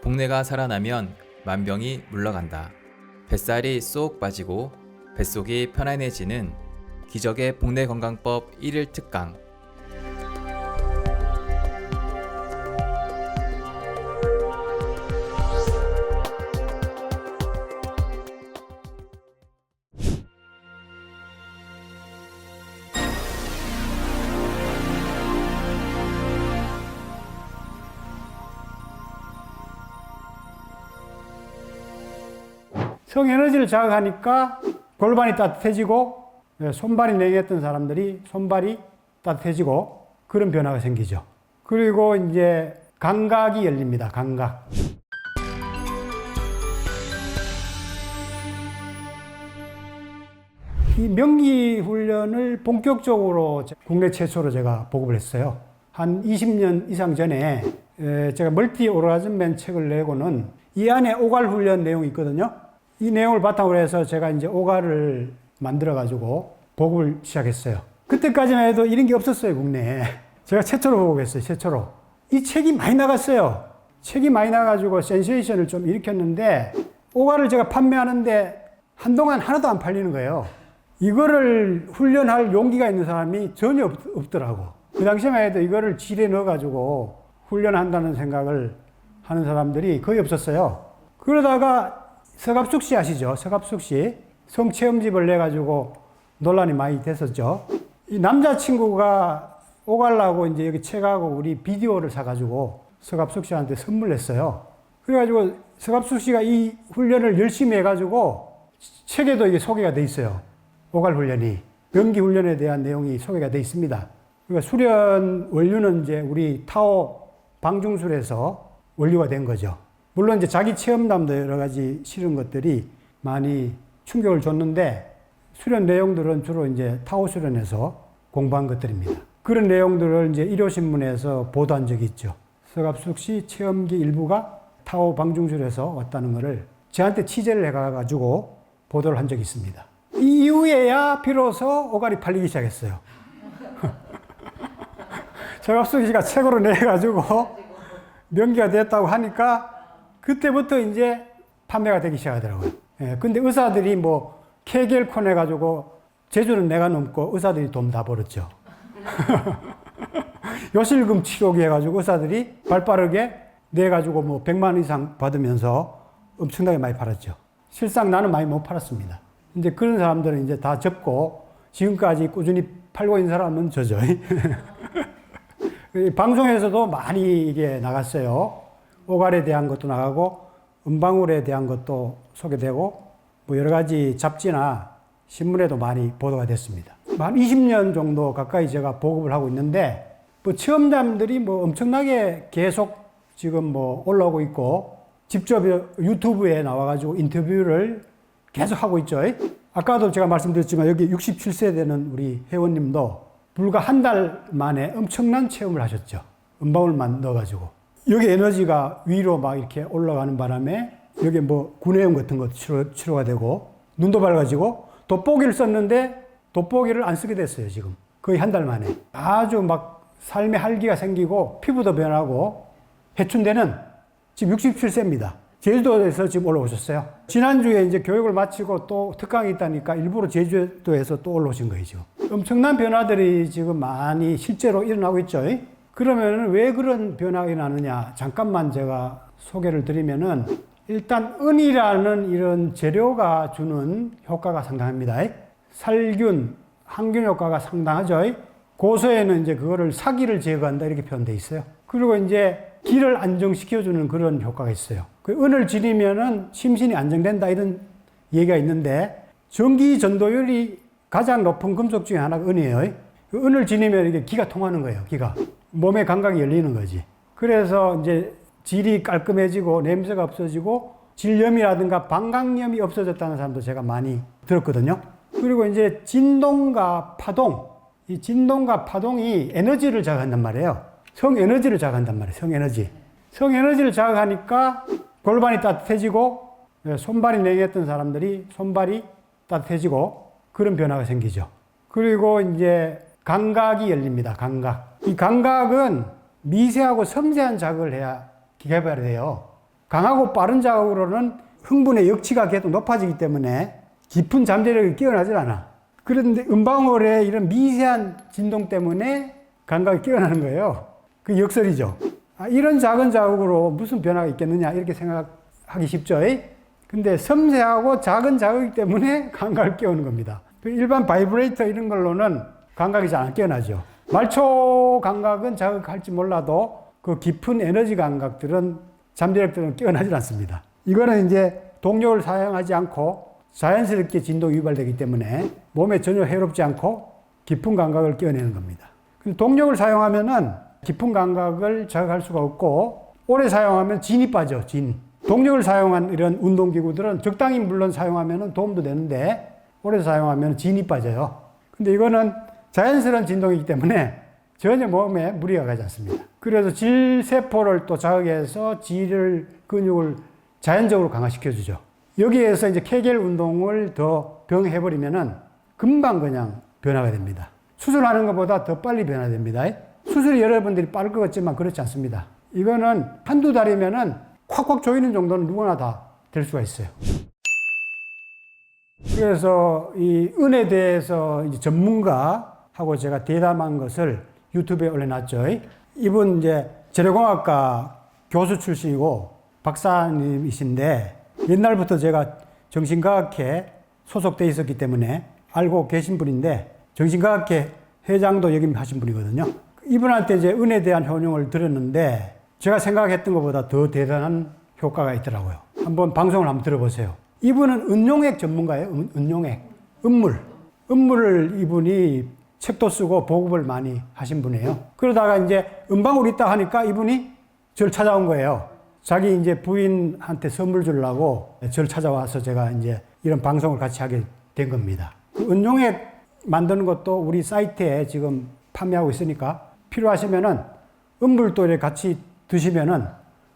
복내가 살아나면 만병이 물러간다. 뱃살이 쏙 빠지고 뱃속이 편안해지는 기적의 복내 건강법 1일 특강. 성에너지를 자극하니까 골반이 따뜻해지고 손발이 냉했던 사람들이 손발이 따뜻해지고 그런 변화가 생기죠. 그리고 이제 감각이 열립니다. 감각. 이 명기 훈련을 본격적으로 국내 최초로 제가 보급을 했어요. 한 20년 이상 전에 제가 멀티 오르가즘맨 책을 내고는 이 안에 오갈 훈련 내용이 있거든요. 이 내용을 바탕으로 해서 제가 이제 오갈을 만들어가지고 보급을 시작했어요. 그때까지만 해도 이런 게 없었어요, 국내에. 제가 최초로 보급했어요, 최초로. 이 책이 많이 나갔어요. 책이 많이 나가지고 센세이션을 좀 일으켰는데, 오갈을 제가 판매하는데 한동안 하나도 안 팔리는 거예요. 이거를 훈련할 용기가 있는 사람이 전혀 없더라고. 그 당시만 해도 이거를 질에 넣어가지고 훈련한다는 생각을 하는 사람들이 거의 없었어요. 그러다가 서갑숙 씨 아시죠? 서갑숙 씨. 성체험집을 내가지고 논란이 많이 됐었죠. 이 남자친구가 오갈라고 이제 여기 책하고 우리 비디오를 사가지고 서갑숙 씨한테 선물했어요. 그래가지고 서갑숙 씨가 이 훈련을 열심히 해가지고 책에도 이게 소개가 돼 있어요. 오갈 훈련이. 명기 훈련에 대한 내용이 소개가 돼 있습니다. 그러니까 수련 원료는 이제 우리 타오 방중술에서 원료가 된 거죠. 물론 이제 자기 체험담도 여러 가지 실은 것들이 많이 충격을 줬는데 수련 내용들은 주로 이제 타오 수련에서 공부한 것들입니다. 그런 내용들을 이제 일요신문에서 보도한 적이 있죠. 서갑숙 씨 체험기 일부가 타오 방중술에서 왔다는 것을 저한테 취재를 해가지고 보도를 한 적이 있습니다. 이 이후에야 비로소 오갈이 팔리기 시작했어요. 서갑숙 씨가 책으로 내가지고 명기가 됐다고 하니까 그때부터 이제 판매가 되기 시작하더라고요. 예, 근데 의사들이 뭐 케겔콘 해가지고 제주는 내가 넘고 의사들이 돈 다 벌었죠. 요실금 치료기 해가지고 의사들이 발빠르게 내가지고 뭐 100만 원 이상 받으면서 엄청나게 많이 팔았죠. 실상 나는 많이 못 팔았습니다. 이제 그런 사람들은 이제 다 접고 지금까지 꾸준히 팔고 있는 사람은 저죠. 방송에서도 많이 이게 나갔어요. 오갈에 대한 것도 나가고 음방울에 대한 것도 소개되고 뭐 여러 가지 잡지나 신문에도 많이 보도가 됐습니다. 한 20년 정도 가까이 제가 보급을 하고 있는데 뭐 체험담들이 뭐 엄청나게 계속 지금 뭐 올라오고 있고 직접 유튜브에 나와가지고 인터뷰를 계속 하고 있죠. 아까도 제가 말씀드렸지만 여기 67세 되는 우리 회원님도 불과 한 달 만에 엄청난 체험을 하셨죠. 음방울만 넣어가지고. 여기 에너지가 위로 막 이렇게 올라가는 바람에 여기 뭐 구내염 같은 것도 치료가 되고 눈도 밝아지고 돋보기를 썼는데 돋보기를 안 쓰게 됐어요, 지금. 거의 한 달 만에. 아주 막 삶의 활기가 생기고 피부도 변하고 해춘대는 지금 67세입니다. 제주도에서 지금 올라오셨어요. 지난주에 이제 교육을 마치고 또 특강이 있다니까 일부러 제주도에서 또 올라오신 거예요, 지금. 엄청난 변화들이 지금 많이 실제로 일어나고 있죠. 그러면 왜 그런 변화가 일어나느냐. 잠깐만 제가 소개를 드리면은 일단 은이라는 이런 재료가 주는 효과가 상당합니다. 살균, 항균 효과가 상당하죠. 고서에는 이제 그거를 사기를 제거한다 이렇게 표현되어 있어요. 그리고 이제 기를 안정시켜주는 그런 효과가 있어요. 그 은을 지니면은 심신이 안정된다 이런 얘기가 있는데 전기 전도율이 가장 높은 금속 중에 하나가 은이에요. 그 은을 지니면 이게 기가 통하는 거예요. 기가 몸의 감각이 열리는 거지. 그래서 이제 질이 깔끔해지고 냄새가 없어지고 질염이라든가 방광염이 없어졌다는 사람도 제가 많이 들었거든요. 그리고 이제 진동과 파동, 이 진동과 파동이 에너지를 자극한단 말이에요. 성에너지를 자극한단 말이에요. 성에너지. 성에너지를 자극하니까 골반이 따뜻해지고 손발이 냉했던 사람들이 손발이 따뜻해지고 그런 변화가 생기죠. 그리고 이제 감각이 열립니다. 감각. 이 감각은 미세하고 섬세한 자극을 해야 개발이 돼요. 강하고 빠른 자극으로는 흥분의 역치가 계속 높아지기 때문에 깊은 잠재력이 깨어나질 않아. 그런데 음방울의 이런 미세한 진동 때문에 감각이 깨어나는 거예요. 그 역설이죠. 이런 작은 자극으로 무슨 변화가 있겠느냐 이렇게 생각하기 쉽죠. 근데 섬세하고 작은 자극이기 때문에 감각을 깨우는 겁니다. 일반 바이브레이터 이런 걸로는 감각이 잘 안 깨어나죠. 말초 감각은 자극할지 몰라도 그 깊은 에너지 감각들은 잠재력들은 깨어나지 않습니다. 이거는 이제 동력을 사용하지 않고 자연스럽게 진동이 유발되기 때문에 몸에 전혀 해롭지 않고 깊은 감각을 깨어내는 겁니다. 동력을 사용하면은 깊은 감각을 자극할 수가 없고 오래 사용하면 진이 빠져, 진. 동력을 사용한 이런 운동기구들은 적당히 물론 사용하면 도움도 되는데 오래 사용하면 진이 빠져요. 근데 이거는 자연스러운 진동이기 때문에 전혀 몸에 무리가 가지 않습니다. 그래서 질세포를 또 자극해서 근육을 자연적으로 강화시켜주죠. 여기에서 이제 케겔 운동을 더 병해버리면은 금방 그냥 변화가 됩니다. 수술하는 것보다 더 빨리 변화됩니다. 수술이 여러분들이 빠를 것 같지만 그렇지 않습니다. 이거는 한두 달이면은 콱콱 조이는 정도는 누구나 다 될 수가 있어요. 그래서 이 은에 대해서 이제 전문가하고 제가 대담한 것을 유튜브에 올려놨죠. 이분 이제 재료공학과 교수 출신이고 박사님이신데 옛날부터 제가 정신과학회 소속돼 있었기 때문에 알고 계신 분인데 정신과학회 회장도 역임하신 분이거든요. 이분한테 이제 은에 대한 효능을 들었는데 제가 생각했던 것보다 더 대단한 효과가 있더라고요. 한번 방송을 한번 들어보세요. 이분은 은용액 전문가예요. 은용액. 은물을 이분이 책도 쓰고 보급을 많이 하신 분이에요. 그러다가 이제 은방울이 있다 하니까 이분이 저를 찾아온 거예요. 자기 이제 부인한테 선물 주려고 저를 찾아와서 제가 이제 이런 방송을 같이 하게 된 겁니다. 은용액 만드는 것도 우리 사이트에 지금 판매하고 있으니까 필요하시면은 은물도 이렇게 같이 드시면은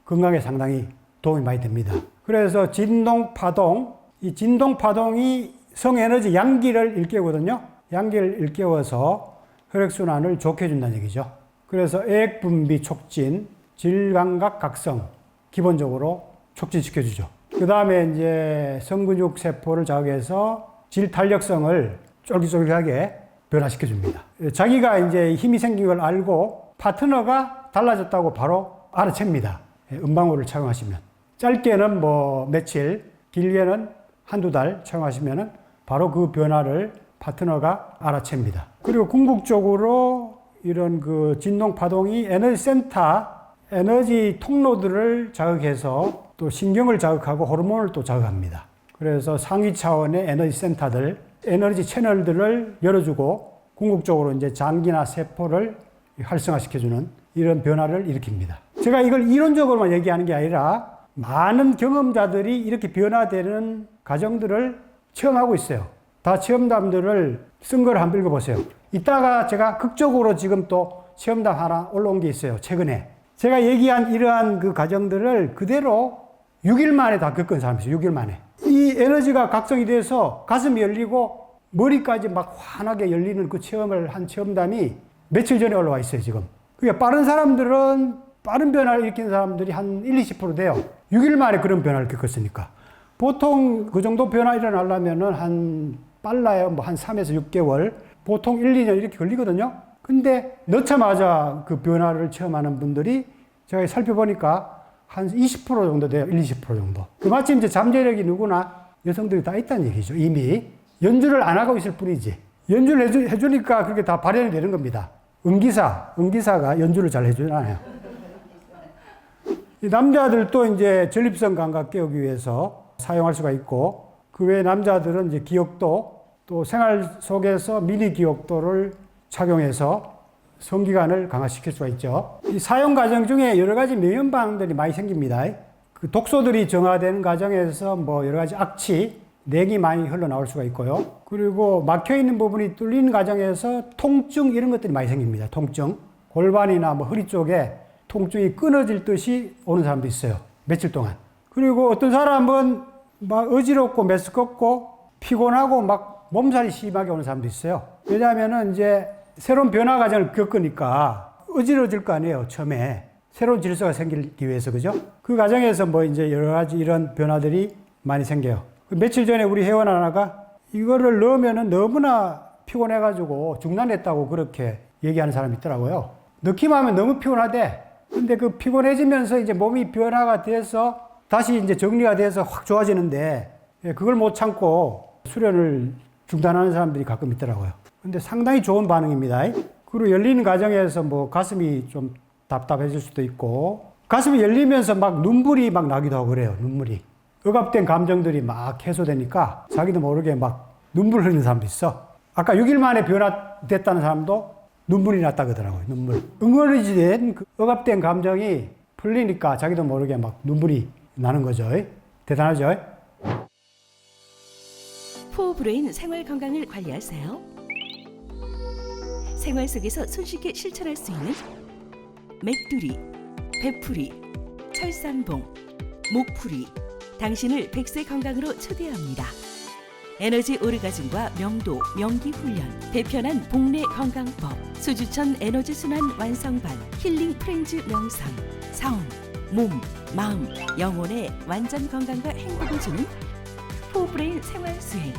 건강에 상당히 도움이 많이 됩니다. 그래서 진동파동, 이 진동파동이 성에너지 양기를 일깨우거든요. 양기를 일깨워서 혈액순환을 좋게 해준다는 얘기죠. 그래서 액분비 촉진, 질감각 각성, 기본적으로 촉진시켜주죠. 그 다음에 이제 성근육 세포를 자극해서 질탄력성을 쫄깃쫄깃하게 변화시켜줍니다. 자기가 이제 힘이 생긴 걸 알고 파트너가 달라졌다고 바로 알아챕니다. 은방울을 착용하시면. 짧게는 뭐 며칠, 길게는 한두 달 착용하시면은 바로 그 변화를 파트너가 알아챕니다. 그리고 궁극적으로 이런 그 진동 파동이 에너지 센터, 에너지 통로들을 자극해서 또 신경을 자극하고 호르몬을 또 자극합니다. 그래서 상위 차원의 에너지 센터들, 에너지 채널들을 열어주고 궁극적으로 이제 장기나 세포를 활성화시켜주는 이런 변화를 일으킵니다. 제가 이걸 이론적으로만 얘기하는 게 아니라 많은 경험자들이 이렇게 변화되는 과정들을 체험하고 있어요. 다 체험담들을 쓴 걸 한번 읽어보세요. 이따가 제가 극적으로 지금 또 체험담 하나 올라온 게 있어요. 최근에. 제가 얘기한 이러한 그 과정들을 그대로 6일 만에 다 겪은 사람이 있어요. 6일 만에. 이 에너지가 각성이 돼서 가슴이 열리고 머리까지 막 환하게 열리는 그 체험을 한 체험담이 며칠 전에 올라와 있어요, 지금. 그러니까 빠른 사람들은 빠른 변화를 일으키는 사람들이 한 1-20% 돼요. 6일 만에 그런 변화를 겪었으니까. 보통 그 정도 변화 일어나려면은 빨라요. 뭐 한 3에서 6개월. 보통 1-2년 이렇게 걸리거든요. 근데 넣자마자 그 변화를 체험하는 분들이 제가 살펴보니까 한 20% 정도 돼요. 1-20% 정도. 그 마침 이제 잠재력이 누구나 여성들이 다 있다는 얘기죠. 이미. 연주를 안 하고 있을 뿐이지. 연주를 해주니까 그렇게 다 발현이 되는 겁니다. 응기사가 연주를 잘 해주잖아요. 이 남자들도 이제 전립선 감각 깨우기 위해서 사용할 수가 있고, 그 외에 남자들은 이제 기억도, 또 생활 속에서 미니 기억도를 착용해서 성기관을 강화시킬 수가 있죠. 이 사용 과정 중에 여러 가지 명현 반응들이 많이 생깁니다. 그 독소들이 정화되는 과정에서 뭐 여러 가지 악취, 냉이 많이 흘러나올 수가 있고요. 그리고 막혀있는 부분이 뚫리는 과정에서 통증 이런 것들이 많이 생깁니다. 통증. 골반이나 뭐 허리 쪽에 통증이 끊어질 듯이 오는 사람도 있어요. 며칠 동안. 그리고 어떤 사람은 막 어지럽고 메스껍고 피곤하고 막 몸살이 심하게 오는 사람도 있어요. 왜냐하면은 이제 새로운 변화 과정을 겪으니까 어지러질 거 아니에요, 처음에. 새로운 질서가 생기기 위해서 그죠? 그 과정에서 뭐 이제 여러 가지 이런 변화들이 많이 생겨요. 며칠 전에 우리 회원 하나가 이거를 넣으면은 너무나 피곤해가지고 중단했다고 그렇게 얘기하는 사람이 있더라고요. 넣기만 하면 너무 피곤하대. 근데 그 피곤해지면서 이제 몸이 변화가 돼서 다시 이제 정리가 돼서 확 좋아지는데 그걸 못 참고 수련을 중단하는 사람들이 가끔 있더라고요. 근데 상당히 좋은 반응입니다. 그리고 열리는 과정에서 뭐 가슴이 좀 답답해질 수도 있고 가슴이 열리면서 막 눈물이 막 나기도 하고 그래요. 눈물이. 억압된 감정들이 막 해소되니까 자기도 모르게 막 눈물 흘리는 사람도 있어. 아까 6일 만에 변화됐다는 사람도 눈물이 났다 그러더라고요. 눈물. 응어리지된 그 억압된 감정이 풀리니까 자기도 모르게 막 눈물이 나는 거죠. 대단하죠? 포브레인 생활 건강을 관리하세요. 생활 속에서 손쉽게 실천할 수 있는 맥두리, 배풀이, 철산봉, 목풀이, 당신을 100세 건강으로 초대합니다. 에너지 오르가즘과 명도, 명기 훈련, 배편한 복내 건강법, 수주천 에너지 순환 완성반, 힐링 프렌즈 명상, 성, 몸, 마음, 영혼의 완전 건강과 행복을 주는 포브레인 생활 수행.